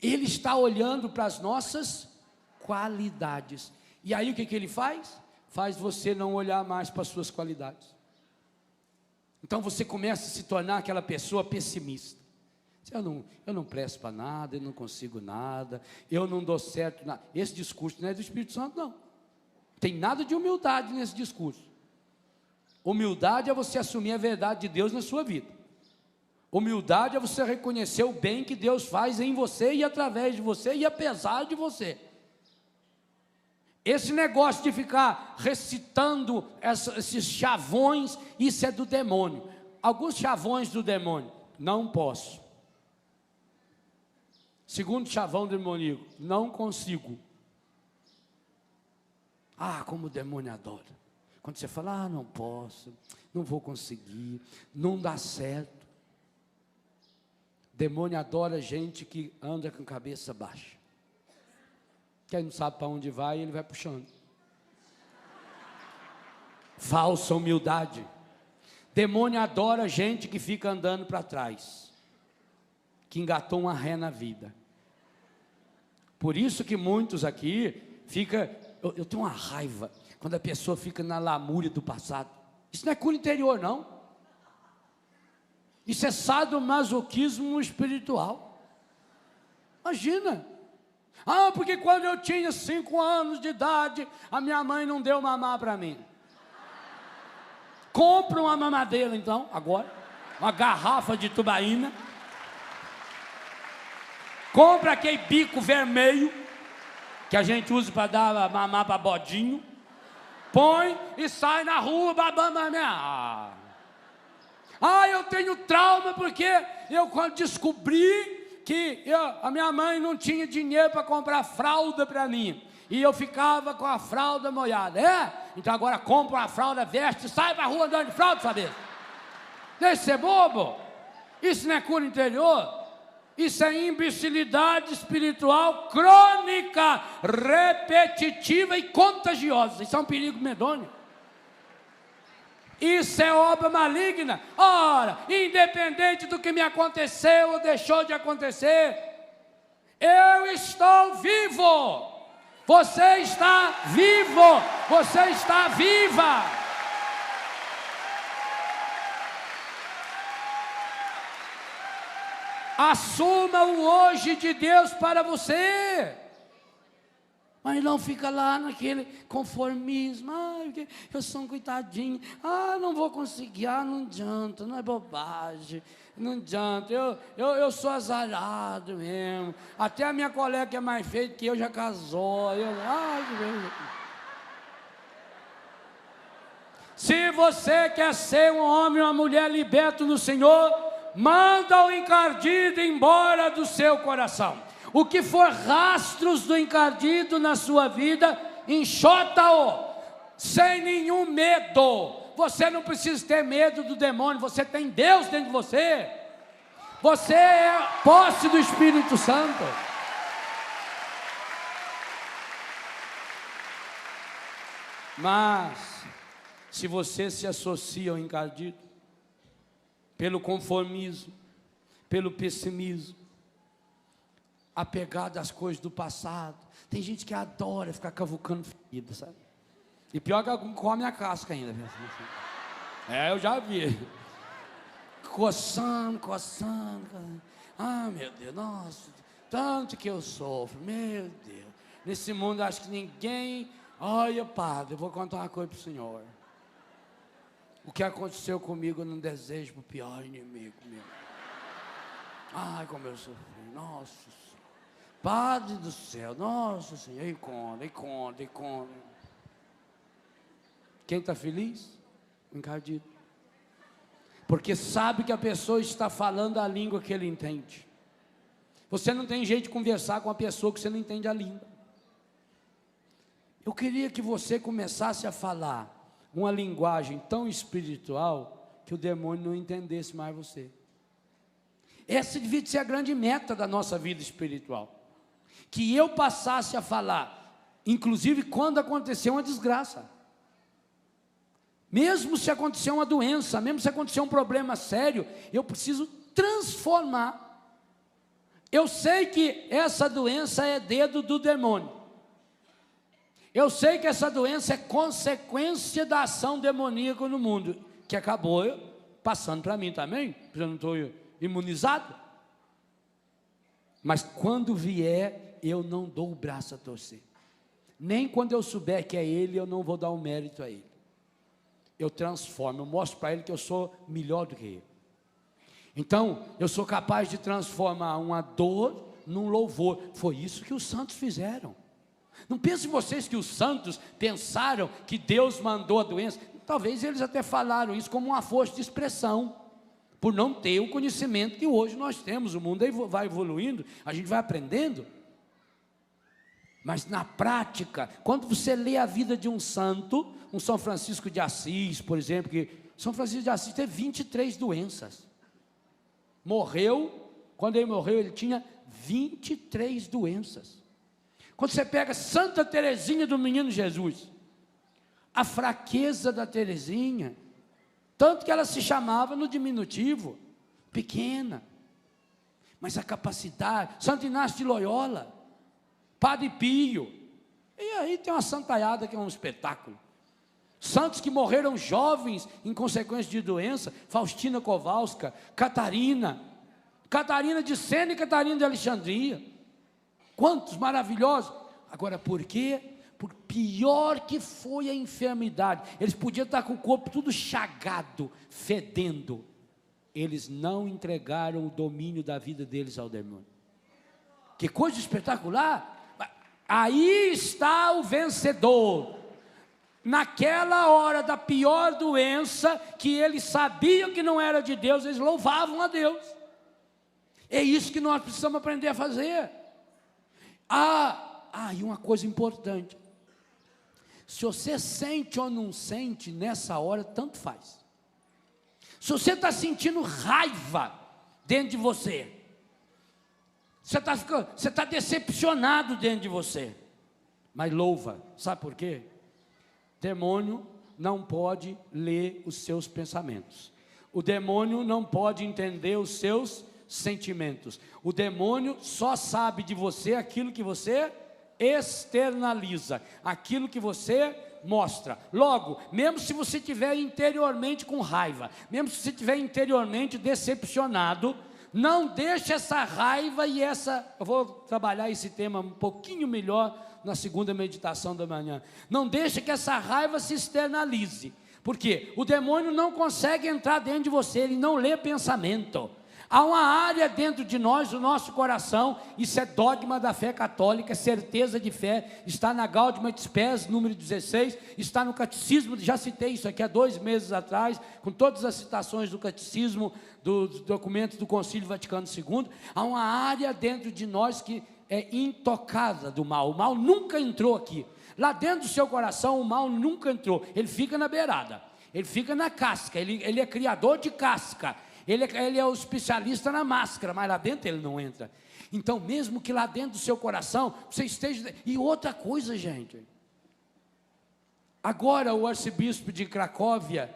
Ele está olhando para as nossas qualidades. E aí o que ele faz? Faz você não olhar mais para as suas qualidades. Então você começa a se tornar aquela pessoa pessimista. Eu não presto para nada, eu não consigo nada, eu não dou certo nada. Esse discurso não é do Espírito Santo, não. Tem nada de humildade nesse discurso. Humildade é você assumir a verdade de Deus na sua vida. Humildade é você reconhecer o bem que Deus faz em você e através de você e apesar de você. Esse negócio de ficar recitando esses chavões, isso é do demônio. Alguns chavões do demônio, não posso. Segundo chavão demoníaco, não consigo. Como o demônio adora. Quando você fala, não posso, não vou conseguir, não dá certo. Demônio adora gente que anda com a cabeça baixa. Quem não sabe para onde vai, ele vai puxando. Falsa humildade. Demônio adora gente que fica andando para trás, que engatou uma ré na vida. Por isso que muitos aqui ficam, eu tenho uma raiva quando a pessoa fica na lamúria do passado. Isso não é cura interior, não. Isso é sadomasoquismo espiritual. Imagina. Porque quando eu tinha 5 anos de idade, a minha mãe não deu mamar para mim. Compra uma mamadeira então, agora, uma garrafa de tubaína. Compra aquele bico vermelho, que a gente usa para dar mamar para bodinho. Põe e sai na rua babando a minha. Eu tenho trauma porque eu quando descobri que a minha mãe não tinha dinheiro para comprar fralda para mim. E eu ficava com a fralda molhada. Então agora compra uma fralda, veste, sai para a rua andando de fralda, sabe? Deixa de ser bobo. Isso não é cura interior. Isso é imbecilidade espiritual crônica, repetitiva e contagiosa. Isso é um perigo medonho. Isso é obra maligna. Ora, independente do que me aconteceu ou deixou de acontecer, eu estou vivo. Você está vivo. Você está viva. Assuma o hoje de Deus para você. Mas não fica lá naquele conformismo. Ai, eu sou um coitadinho. Não vou conseguir. Não adianta, não é bobagem. Não adianta, eu sou azarado mesmo. Até a minha colega que é mais feia que eu já casou. Se você quer ser um homem ou uma mulher liberto no Senhor, manda o encardido embora do seu coração. O que for rastros do encardido na sua vida, enxota-o, sem nenhum medo. Você não precisa ter medo do demônio, você tem Deus dentro de você. Você é posse do Espírito Santo. Mas, se você se associa ao encardido, pelo conformismo, pelo pessimismo, apegado às coisas do passado. Tem gente que adora ficar cavucando ferida, sabe? E pior que algum come a casca ainda. Eu já vi. Coçando. Meu Deus, nossa, tanto que eu sofro, meu Deus. Nesse mundo acho que ninguém... Olha, padre, eu vou contar uma coisa para o senhor. O que aconteceu comigo eu não desejo para o pior inimigo meu. Como eu sofri, nossa Senhora. Padre do céu, nossa Senhora, encontra. Quem está feliz? O encardido. Porque sabe que a pessoa está falando a língua que ele entende. Você não tem jeito de conversar com a pessoa que você não entende a língua. Eu queria que você começasse a falar uma linguagem tão espiritual que o demônio não entendesse mais você. Essa devia ser a grande meta da nossa vida espiritual. Que eu passasse a falar, inclusive quando aconteceu uma desgraça. Mesmo se acontecer uma doença, mesmo se acontecer um problema sério, eu preciso transformar. Eu sei que essa doença é dedo do demônio. Eu sei que essa doença é consequência da ação demoníaca no mundo, que acabou passando para mim também, porque eu não estou imunizado. Mas quando vier, eu não dou o braço a torcer. Nem quando eu souber que é ele, eu não vou dar o mérito a ele. Eu transformo, eu mostro para ele que eu sou melhor do que ele. Então, eu sou capaz de transformar uma dor num louvor. Foi isso que os santos fizeram. Não pensem vocês que os santos pensaram que Deus mandou a doença. Talvez eles até falaram isso como uma força de expressão, por não ter o conhecimento que hoje nós temos. O mundo vai evoluindo, a gente vai aprendendo. Mas na prática, quando você lê a vida de um santo, um São Francisco de Assis, por exemplo, que São Francisco de Assis teve 23 doenças. Morreu, quando ele morreu, ele tinha 23 doenças. Quando você pega Santa Teresinha do Menino Jesus, a fraqueza da Teresinha, tanto que ela se chamava no diminutivo, pequena, mas a capacidade, Santo Inácio de Loyola, Padre Pio, e aí tem uma santaiada que é um espetáculo. Santos que morreram jovens em consequência de doença, Faustina Kowalska, Catarina de Sena e Catarina de Alexandria. Quantos maravilhosos! Agora, por quê? Por pior que foi a enfermidade, eles podiam estar com o corpo tudo chagado, fedendo. Eles não entregaram o domínio da vida deles ao demônio. Que coisa espetacular! Aí está o vencedor. Naquela hora da pior doença, que eles sabiam que não era de Deus, eles louvavam a Deus. É isso que nós precisamos aprender a fazer. E uma coisa importante. Se você sente ou não sente, nessa hora, tanto faz. Se você está sentindo raiva dentro de você, você está decepcionado dentro de você, mas louva. Sabe por quê? Demônio não pode ler os seus pensamentos. O demônio não pode entender os seus sentimentos. O demônio só sabe de você aquilo que você externaliza, aquilo que você mostra. Logo, mesmo se você estiver interiormente com raiva, mesmo se você estiver interiormente decepcionado, não deixe essa raiva e essa... Eu vou trabalhar esse tema um pouquinho melhor na segunda meditação da manhã. Não deixe que essa raiva se externalize. Por quê? O demônio não consegue entrar dentro de você, ele não lê pensamento. Há uma área dentro de nós, do nosso coração, isso é dogma da fé católica, certeza de fé, está na Gaudium et Spes, número 16, está no catecismo, já citei isso aqui há 2 meses atrás, com todas as citações do catecismo, dos documentos do Concílio Vaticano II, há uma área dentro de nós que é intocada do mal, o mal nunca entrou aqui, lá dentro do seu coração o mal nunca entrou, ele fica na beirada, ele fica na casca, ele é criador de casca, ele é o especialista na máscara, mas lá dentro ele não entra. Então, mesmo que lá dentro do seu coração, você esteja... E outra coisa, gente. Agora o arcebispo de Cracóvia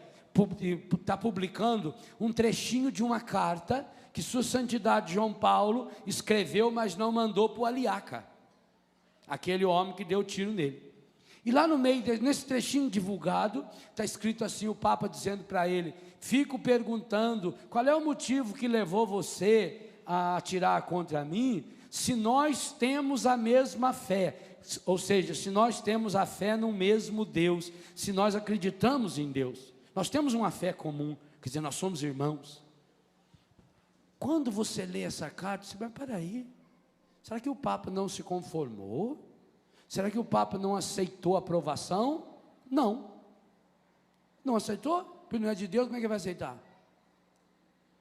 está publicando um trechinho de uma carta que sua santidade João Paulo escreveu, mas não mandou para o Aliaca, aquele homem que deu tiro nele. E lá no meio, nesse trechinho divulgado, está escrito assim, o Papa dizendo para ele: fico perguntando, qual é o motivo que levou você a atirar contra mim, se nós temos a mesma fé, ou seja, se nós temos a fé no mesmo Deus, se nós acreditamos em Deus, nós temos uma fé comum, quer dizer, nós somos irmãos. Quando você lê essa carta, você vai, peraí, será que o Papa não se conformou? Será que o Papa não aceitou a aprovação? Não. Não aceitou? Porque não é de Deus, como é que vai aceitar?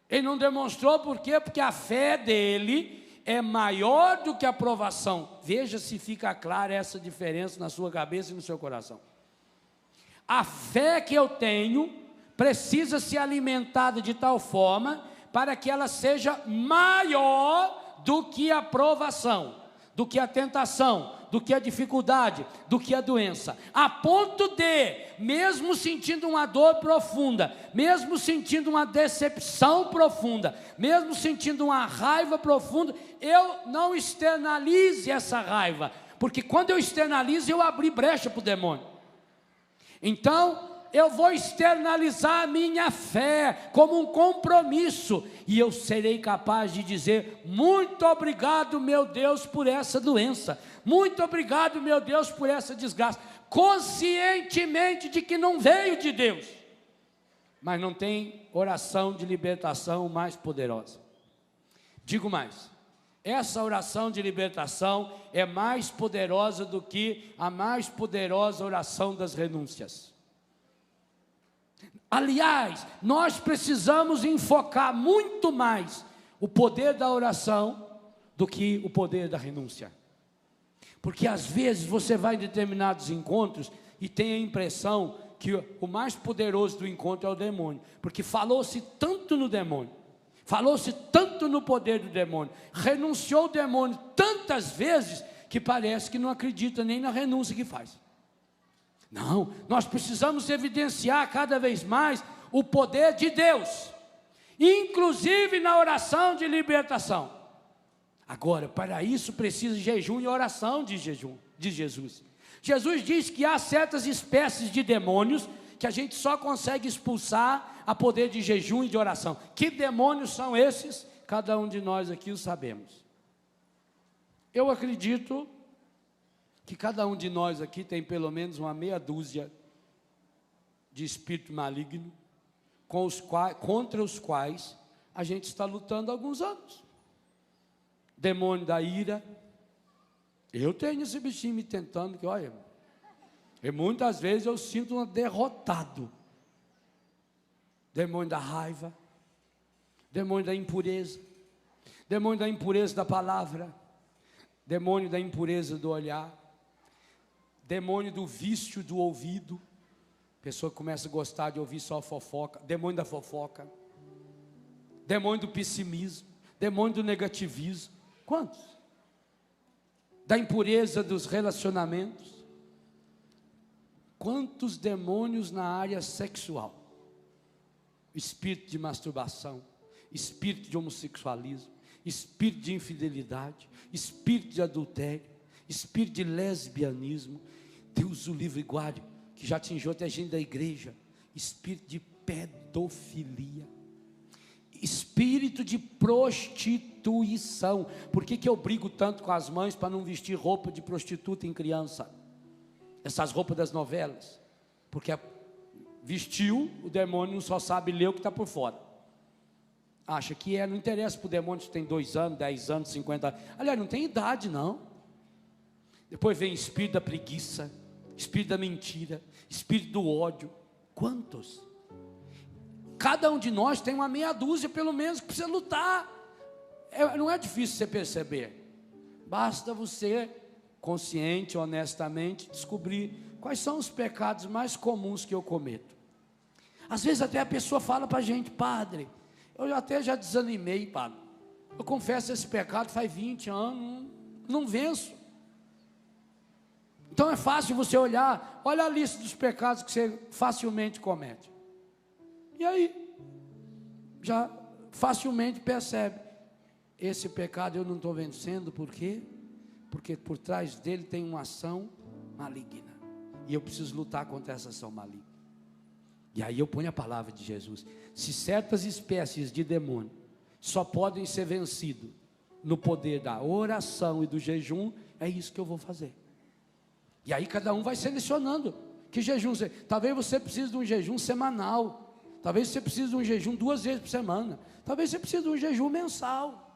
Ele não demonstrou por quê? Porque a fé dele é maior do que a aprovação. Veja se fica clara essa diferença na sua cabeça e no seu coração. A fé que eu tenho precisa ser alimentada de tal forma para que ela seja maior do que a aprovação, do que a tentação, do que a dificuldade, do que a doença, a ponto de, mesmo sentindo uma dor profunda, mesmo sentindo uma decepção profunda, mesmo sentindo uma raiva profunda, eu não externalize essa raiva, porque quando eu externalizo, eu abri brecha para o demônio. Então, eu vou externalizar a minha fé como um compromisso, e eu serei capaz de dizer: muito obrigado, meu Deus, por essa doença, muito obrigado, meu Deus, por essa desgraça, conscientemente de que não veio de Deus. Mas não tem oração de libertação mais poderosa. Digo mais, essa oração de libertação é mais poderosa do que a mais poderosa oração das renúncias. Aliás, nós precisamos enfocar muito mais o poder da oração do que o poder da renúncia. Porque às vezes você vai em determinados encontros e tem a impressão que o mais poderoso do encontro é o demônio. Porque falou-se tanto no demônio, falou-se tanto no poder do demônio, renunciou o demônio tantas vezes que parece que não acredita nem na renúncia que faz. Não, nós precisamos evidenciar cada vez mais o poder de Deus, inclusive na oração de libertação. Agora, para isso precisa de jejum e oração de Jesus. Jesus diz que há certas espécies de demônios que a gente só consegue expulsar a poder de jejum e de oração. Que demônios são esses? Cada um de nós aqui o sabemos. Eu acredito que cada um de nós aqui tem pelo menos uma meia dúzia de espírito maligno contra os quais a gente está lutando há alguns anos. Demônio da ira. Eu tenho esse bichinho me tentando, que olha, e muitas vezes eu sinto um derrotado. Demônio da raiva, demônio da impureza da palavra, demônio da impureza do olhar, demônio do vício do ouvido, pessoa que começa a gostar de ouvir só fofoca, demônio da fofoca, demônio do pessimismo, demônio do negativismo. Quantos? Da impureza dos relacionamentos. Quantos demônios na área sexual? Espírito de masturbação, espírito de homossexualismo, espírito de infidelidade, espírito de adultério, espírito de lesbianismo. Deus o livre e guarde, que já atingiu até gente da igreja. Espírito de pedofilia, espírito espírito de prostituição. Por que eu brigo tanto com as mães para não vestir roupa de prostituta em criança? Essas roupas das novelas. Porque vestiu, o demônio só sabe ler o que está por fora. Acha que não interessa para o demônio se tem 2 anos, 10 anos, 50 anos. Aliás, não tem idade não. Depois vem espírito da preguiça, espírito da mentira, espírito do ódio. Quantos? Cada um de nós tem uma meia dúzia pelo menos que precisa lutar. Não é difícil você perceber. Basta você, consciente, honestamente, descobrir quais são os pecados mais comuns que eu cometo. Às vezes até a pessoa fala para a gente: padre, eu até já desanimei, padre. Eu confesso esse pecado faz 20 anos, não venço. Então é fácil você olhar, olha a lista dos pecados que você facilmente comete. E aí, já facilmente percebe: esse pecado eu não estou vencendo, por quê? Porque por trás dele tem uma ação maligna. E eu preciso lutar contra essa ação maligna. E aí eu ponho a palavra de Jesus. Se certas espécies de demônio só podem ser vencidos no poder da oração e do jejum, é isso que eu vou fazer. E aí cada um vai selecionando que jejum. Talvez você precise de um jejum semanal. Talvez você precise de um jejum 2 vezes por semana. Talvez você precise de um jejum mensal.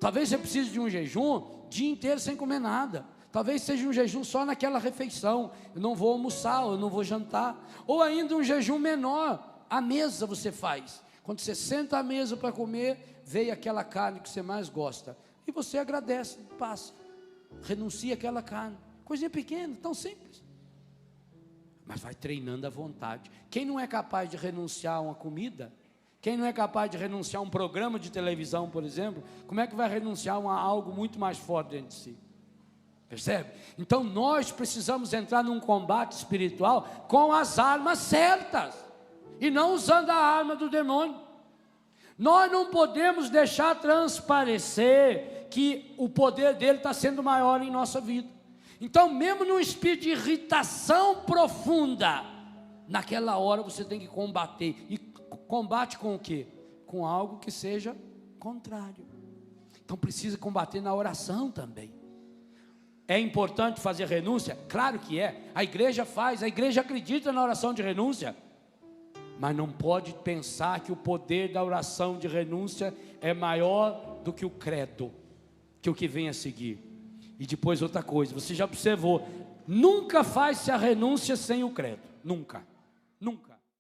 Talvez você precise de um jejum dia inteiro sem comer nada. Talvez seja um jejum só naquela refeição. Eu não vou almoçar, eu não vou jantar. Ou ainda um jejum menor. À mesa você faz. Quando você senta à mesa para comer, veio aquela carne que você mais gosta. E você agradece, passa. Renuncia àquela carne. Coisinha pequena, tão simples. Mas vai treinando a vontade. Quem não é capaz de renunciar a uma comida? Quem não é capaz de renunciar a um programa de televisão, por exemplo? Como é que vai renunciar a algo muito mais forte dentro de si? Percebe? Então nós precisamos entrar num combate espiritual com as armas certas. E não usando a arma do demônio. Nós não podemos deixar transparecer que o poder dele está sendo maior em nossa vida. Então, mesmo num espírito de irritação profunda, naquela hora você tem que combater. E combate com o quê? Com algo que seja contrário. Então precisa combater na oração também. É importante fazer renúncia? Claro que é. A igreja faz, a igreja acredita na oração de renúncia. Mas não pode pensar que o poder da oração de renúncia é maior do que o credo, que o que vem a seguir. E depois outra coisa, você já observou, nunca faz-se a renúncia sem o credo, nunca, nunca.